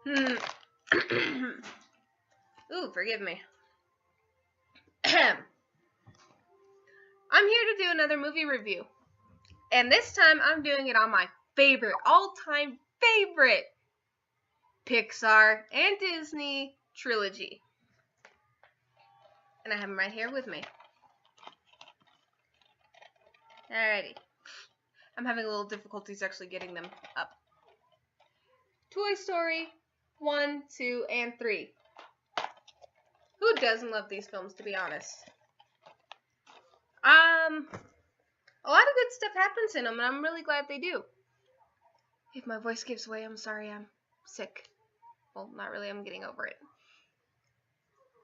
Hmm. Ooh, forgive me. I'm here to do another movie review. And this time I'm doing it on my favorite, all-time favorite Pixar and Disney trilogy. And I have them right here with me. Alrighty. I'm having a little difficulties actually getting them up. Toy Story 1, 2, and 3. Who doesn't love these films, to be honest? A lot of good stuff happens in them, and I'm really glad they do. If my voice gives way, I'm sorry, I'm sick. Well, not really, I'm getting over it.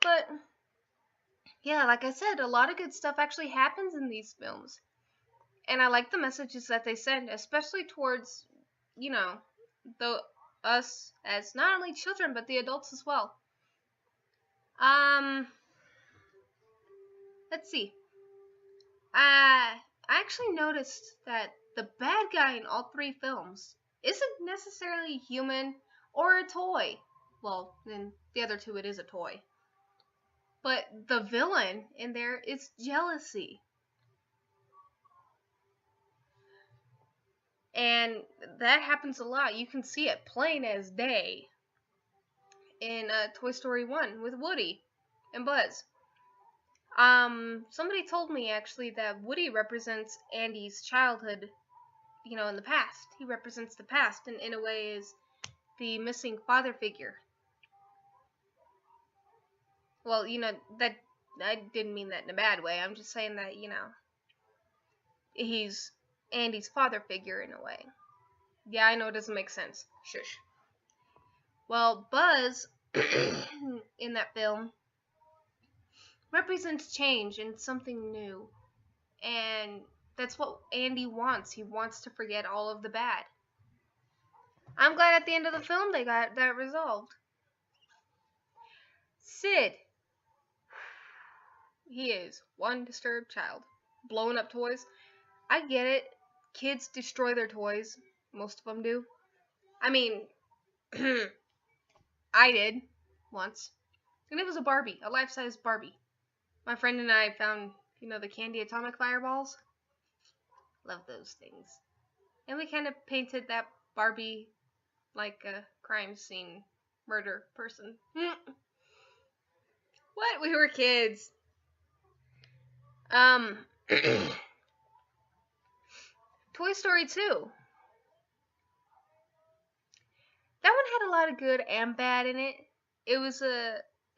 But, yeah, like I said, a lot of good stuff actually happens in these films. And I like the messages that they send, especially towards, us as not only children, but the adults as well. Let's see. I actually noticed that the bad guy in all three films isn't necessarily human or a toy. Well, in the other two it is a toy. But the villain in there is jealousy. And that happens a lot. You can see it plain as day in Toy Story 1 with Woody and Buzz. Somebody told me actually that Woody represents Andy's childhood, in the past. He represents the past and in a way is the missing father figure. Well, that I didn't mean that in a bad way. I'm just saying that, he's Andy's father figure in a way. Yeah, I know it doesn't make sense. Shush. Well, Buzz in that film represents change and something new. And that's what Andy wants. He wants to forget all of the bad. I'm glad at the end of the film they got that resolved. Sid. He is one disturbed child. Blowing up toys. I get it. Kids destroy their toys. Most of them do. I mean, I did once. And it was a Barbie. A life-size Barbie. My friend and I found, the candy atomic fireballs. Love those things. And we kind of painted that Barbie like a crime scene murder person. What? We were kids. Toy Story 2. That one had a lot of good and bad in it. It was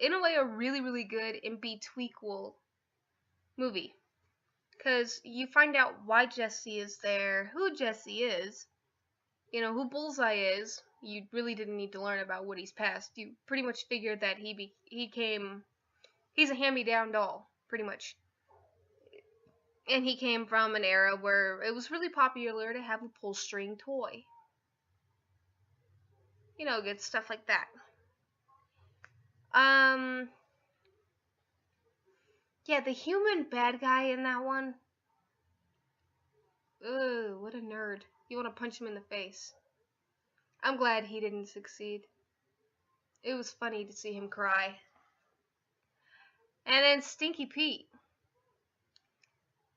in a way, a really, really good in-betweequel movie. Because you find out why Jesse is there, who Jesse is, who Bullseye is. You really didn't need to learn about Woody's past. You pretty much figured that he's a hand-me-down doll, pretty much. And he came from an era where it was really popular to have a pull-string toy. Good stuff like that. Yeah, the human bad guy in that one. Ugh, what a nerd. You want to punch him in the face. I'm glad he didn't succeed. It was funny to see him cry. And then Stinky Pete.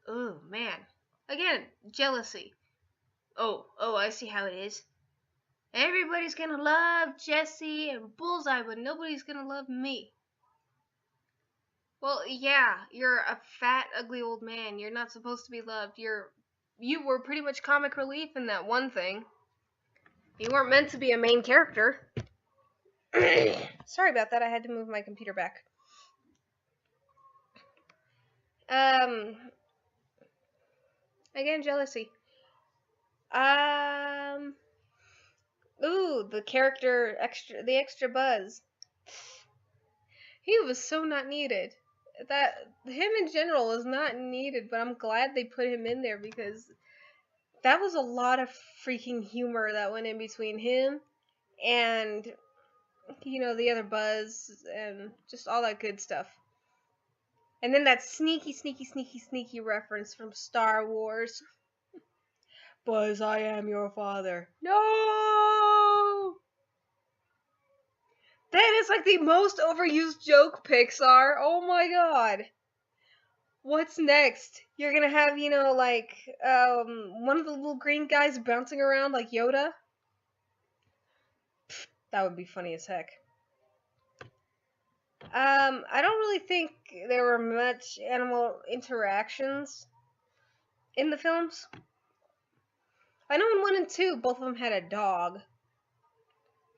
Oh, man. Again, jealousy. Oh, I see how it is. Everybody's gonna love Jesse and Bullseye, but nobody's gonna love me. Well, yeah, you're a fat, ugly old man. You're not supposed to be loved. You were pretty much comic relief in that one thing. You weren't meant to be a main character. Sorry about that. I had to move my computer back. Again, jealousy. Ooh, the extra Buzz. He was so not needed. Him in general is not needed, but I'm glad they put him in there because that was a lot of freaking humor that went in between him and, the other Buzz and just all that good stuff. And then that sneaky reference from Star Wars. Buzz, I am your father. No! That is like the most overused joke, Pixar. Oh my god. What's next? You're gonna have, like, one of the little green guys bouncing around like Yoda? That would be funny as heck. I don't really think there were much animal interactions in the films. I know in 1 and 2, both of them had a dog.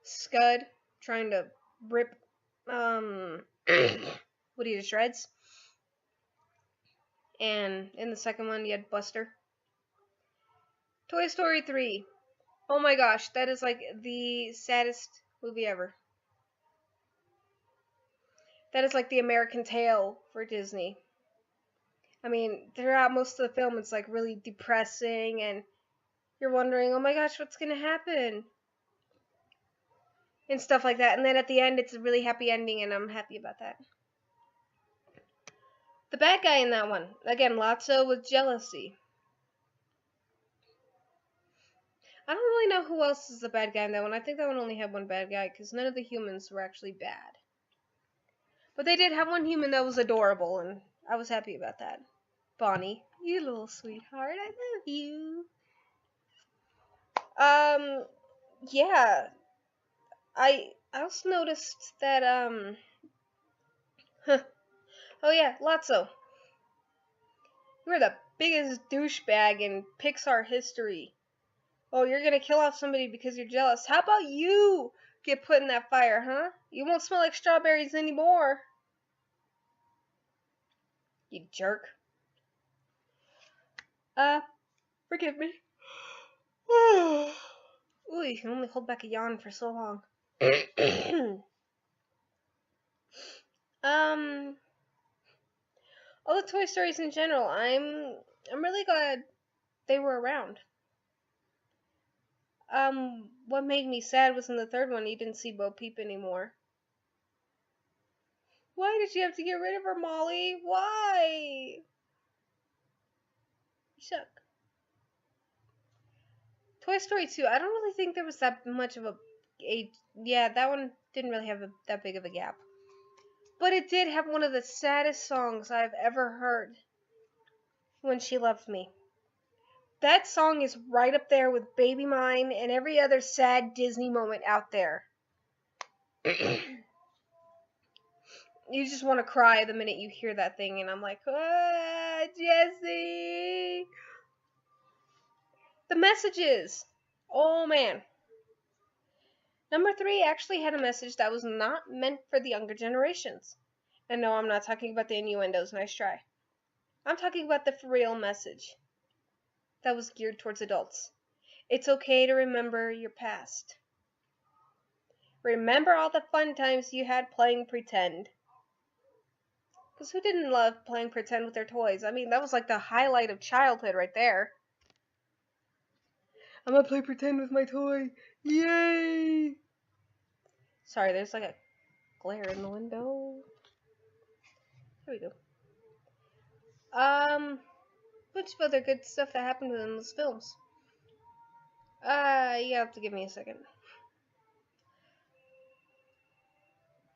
Scud, trying to rip, Woody to shreds. And in the second one, you had Buster. Toy Story 3. Oh my gosh, that is like the saddest movie ever. That is like the American tale for Disney. I mean, throughout most of the film, it's like really depressing, and you're wondering, oh my gosh, what's gonna happen? And stuff like that. And then at the end, it's a really happy ending, and I'm happy about that. The bad guy in that one, again, Lotso with jealousy. I don't really know who else is the bad guy in that one. I think that one only had one bad guy, because none of the humans were actually bad. But they did have one human that was adorable, and I was happy about that. Bonnie, you little sweetheart, I love you. Yeah. I also noticed that, oh yeah, Lotso. You're the biggest douchebag in Pixar history. Oh, you're gonna kill off somebody because you're jealous. How about you get put in that fire, huh? You won't smell like strawberries anymore. You jerk. Forgive me. Ooh, you can only hold back a yawn for so long. All the Toy Stories in general, I'm really glad they were around. What made me sad was in the third one, you didn't see Bo Peep anymore. Why did you have to get rid of her, Molly? Why? You suck. Toy Story 2, I don't really think there was that much of yeah, that one didn't really have that big of a gap. But it did have one of the saddest songs I've ever heard. When She Loved Me. That song is right up there with Baby Mine and every other sad Disney moment out there. You just want to cry the minute you hear that thing, and I'm like, Jessie! The messages! Oh man. Number 3 actually had a message that was not meant for the younger generations. And no, I'm not talking about the innuendos, nice try. I'm talking about the for real message that was geared towards adults. It's okay to remember your past. Remember all the fun times you had playing pretend. Because who didn't love playing pretend with their toys? I mean, that was like the highlight of childhood right there. I'm gonna play pretend with my toy. Yay! Sorry, there's like a glare in the window. There we go. Bunch of other good stuff that happened in those films. You have to give me a second.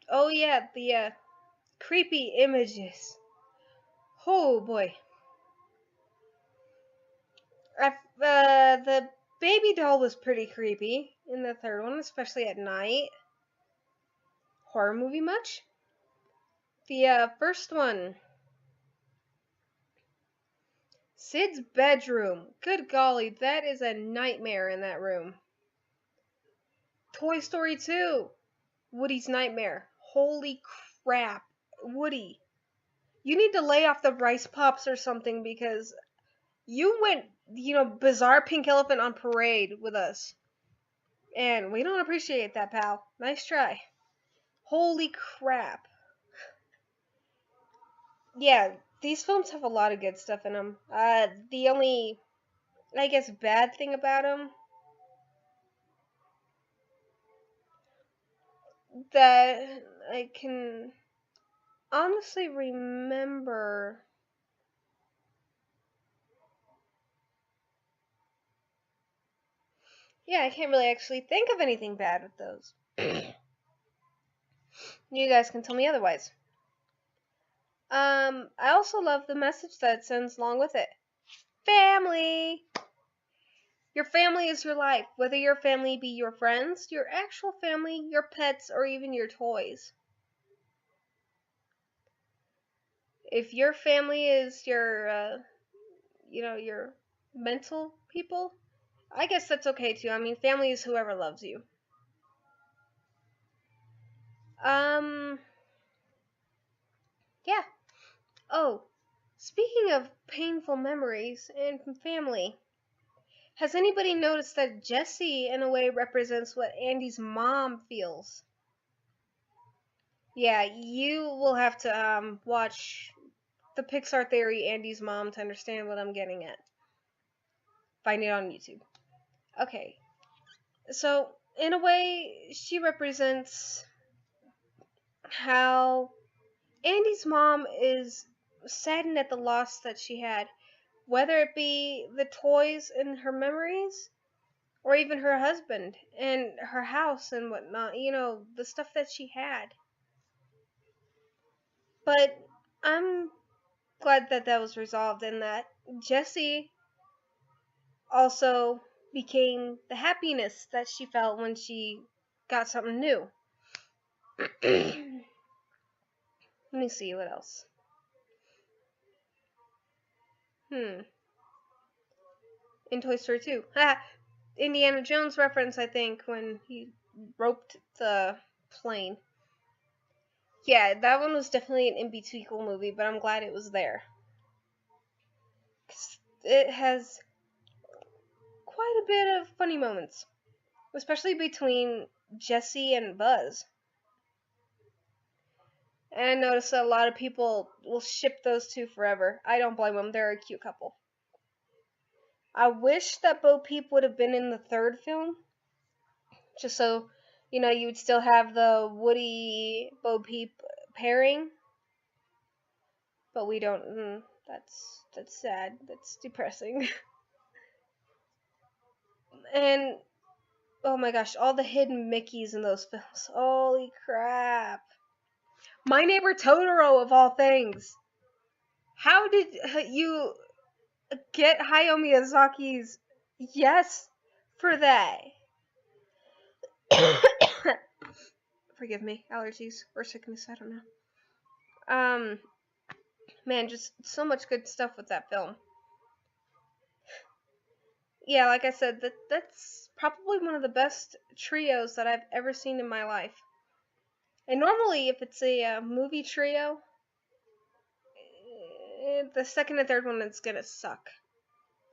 Oh yeah, the creepy images. Oh boy. The baby doll was pretty creepy in the third one, especially at night. Horror movie much? The first one. Sid's bedroom. Good golly, that is a nightmare in that room. Toy Story 2. Woody's nightmare. Holy crap. Woody. You need to lay off the rice pops or something because you went, bizarre pink elephant on parade with us. And we don't appreciate that, pal. Nice try. Holy crap. Yeah, these films have a lot of good stuff in them. The only, I guess, bad thing about them that I can honestly remember. Yeah, I can't really actually think of anything bad with those. You guys can tell me otherwise. I also love the message that it sends along with it. Family! Your family is your life, whether your family be your friends, your actual family, your pets, or even your toys. If your family is your, your mental people, I guess that's okay too. I mean, family is whoever loves you. Yeah. Oh, speaking of painful memories and family, has anybody noticed that Jessie, in a way, represents what Andy's mom feels? Yeah, you will have to watch the Pixar Theory Andy's Mom to understand what I'm getting at. Find it on YouTube. Okay, so in a way, she represents how Andy's mom is saddened at the loss that she had, whether it be the toys in her memories or even her husband and her house and whatnot, the stuff that she had. But I'm glad that that was resolved and that Jessie also became the happiness that she felt when she got something new. Let me see what else. In Toy Story 2. Indiana Jones reference, I think, when he roped the plane. Yeah, that one was definitely an in-between movie, but I'm glad it was there. It has quite a bit of funny moments, especially between Jessie and Buzz. And I noticed that a lot of people will ship those two forever. I don't blame them. They're a cute couple. I wish that Bo Peep would have been in the third film, just so, you would still have the Woody Bo Peep pairing. But we don't. That's sad. That's depressing. And oh my gosh, all the hidden Mickeys in those films. Holy crap. My Neighbor Totoro, of all things. How did you get Hayao Miyazaki's yes for that? Forgive me, allergies or sickness, I don't know. Man, just so much good stuff with that film. Yeah, like I said, that's probably one of the best trios that I've ever seen in my life. And normally, if it's a movie trio, the second and third one is gonna suck.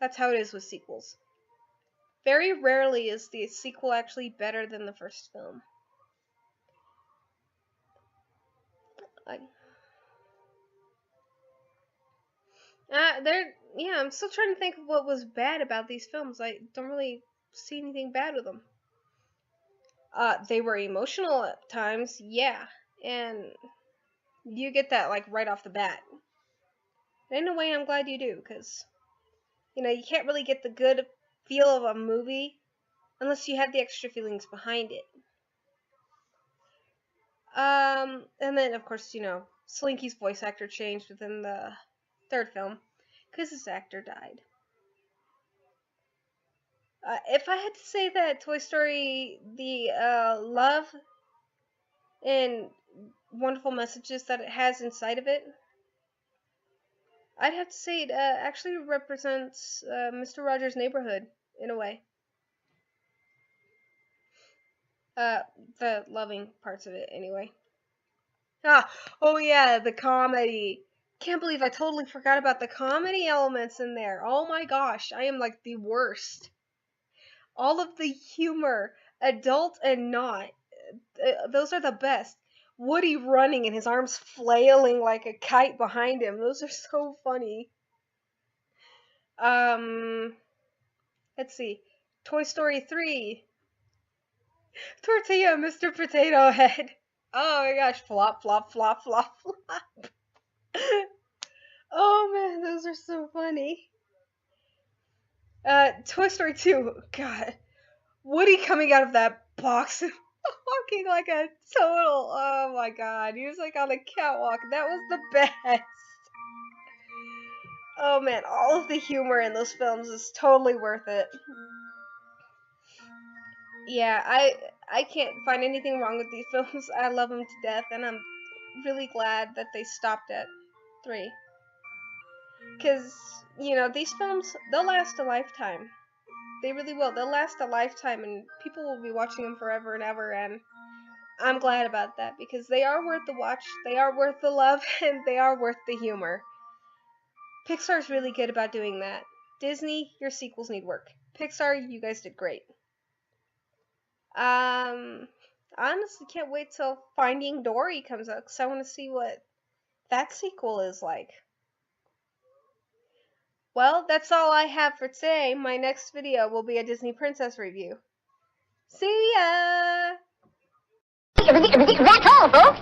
That's how it is with sequels. Very rarely is the sequel actually better than the first film. I'm still trying to think of what was bad about these films. I don't really see anything bad with them. They were emotional at times, yeah, and you get that like right off the bat. And in a way, I'm glad you do, because you can't really get the good feel of a movie unless you have the extra feelings behind it. And then of course, Slinky's voice actor changed within the third film because his actor died. If I had to say that Toy Story, the love and wonderful messages that it has inside of it, I'd have to say it actually represents Mr. Rogers' Neighborhood in a way. The loving parts of it, anyway. Oh yeah, the comedy. Can't believe I totally forgot about the comedy elements in there. Oh my gosh, I am like the worst. All of the humor, adult and not, those are the best. Woody running and his arms flailing like a kite behind him. Those are so funny. Let's see. Toy Story 3. Tortilla, Mr. Potato Head. Oh my gosh, flop, flop, flop, flop, flop. Oh man, those are so funny. Toy Story 2. God. Woody coming out of that box. walking like a total, oh my god, he was like on a catwalk. That was the best. Oh man, all of the humor in those films is totally worth it. Yeah, I can't find anything wrong with these films. I love them to death, and I'm really glad that they stopped at 3. Because, you know, these films, they'll last a lifetime. They really will. They'll last a lifetime, and people will be watching them forever and ever, and I'm glad about that, because they are worth the watch, they are worth the love, and they are worth the humor. Pixar's really good about doing that. Disney, your sequels need work. Pixar, you guys did great. I honestly can't wait till Finding Dory comes out, because I want to see what that sequel is like. Well, that's all I have for today. My next video will be a Disney Princess review. See ya! That's all, folks.